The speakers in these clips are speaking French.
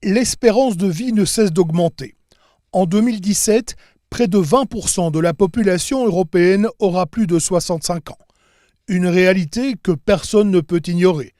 L'espérance de vie ne cesse d'augmenter. En 2017, près de 20% de la population européenne aura plus de 65 ans. Une réalité que personne ne peut ignorer.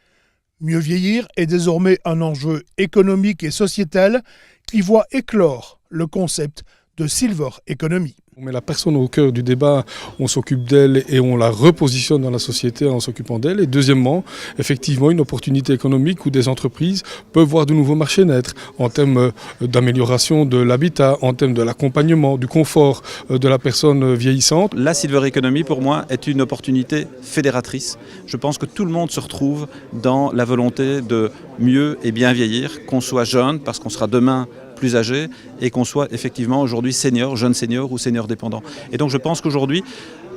Mieux vieillir est désormais un enjeu économique et sociétal qui voit éclore le concept de Silver Economy. On met la personne au cœur du débat, on s'occupe d'elle et on la repositionne dans la société en s'occupant d'elle. Et deuxièmement, effectivement, une opportunité économique où des entreprises peuvent voir de nouveaux marchés naître en termes d'amélioration de l'habitat, en termes de l'accompagnement, du confort de la personne vieillissante. La Silver Economy, pour moi, est une opportunité fédératrice. Je pense que tout le monde se retrouve dans la volonté de mieux et bien vieillir, qu'on soit jeune, parce qu'on sera demain plus âgé, et qu'on soit effectivement aujourd'hui senior, jeune senior ou senior dépendant. Et donc je pense qu'aujourd'hui,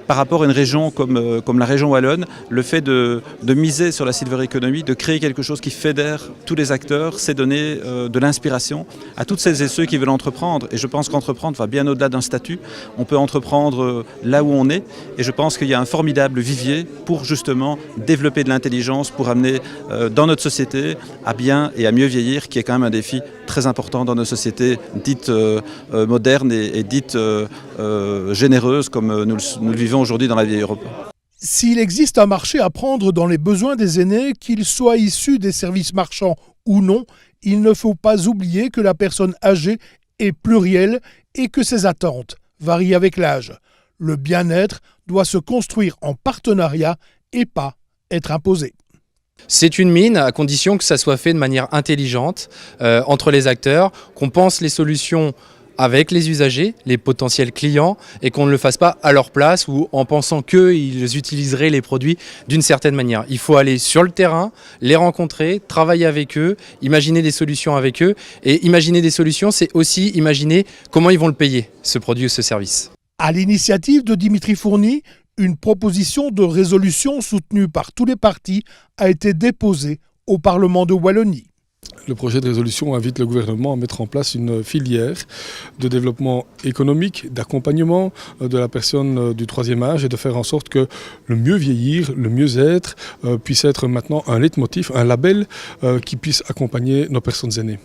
par rapport à une région comme la région wallonne, le fait de miser sur la Silver Economy, de créer quelque chose qui fédère tous les acteurs, c'est donner de l'inspiration à toutes celles et ceux qui veulent entreprendre. Et je pense qu'entreprendre va bien au-delà d'un statut. On peut entreprendre là où on est. Et je pense qu'il y a un formidable vivier pour justement développer de l'intelligence, pour amener dans notre société à bien et à mieux vieillir, qui est quand même un défi très important dans nos sociétés dites modernes et dites généreuses comme nous le vivons aujourd'hui dans la vieille Europe. S'il existe un marché à prendre dans les besoins des aînés, qu'ils soient issus des services marchands ou non, il ne faut pas oublier que la personne âgée est plurielle et que ses attentes varient avec l'âge. Le bien-être doit se construire en partenariat et pas être imposé. C'est une mine à condition que ça soit fait de manière intelligente entre les acteurs, qu'on pense les solutions avec les usagers, les potentiels clients, et qu'on ne le fasse pas à leur place ou en pensant qu'ils utiliseraient les produits d'une certaine manière. Il faut aller sur le terrain, les rencontrer, travailler avec eux, imaginer des solutions avec eux. Et imaginer des solutions, c'est aussi imaginer comment ils vont le payer, ce produit ou ce service. À l'initiative de Dimitri Fourny, une proposition de résolution soutenue par tous les partis a été déposée au Parlement de Wallonie. Le projet de résolution invite le gouvernement à mettre en place une filière de développement économique, d'accompagnement de la personne du troisième âge et de faire en sorte que le mieux vieillir, le mieux être puisse être maintenant un leitmotiv, un label qui puisse accompagner nos personnes aînées.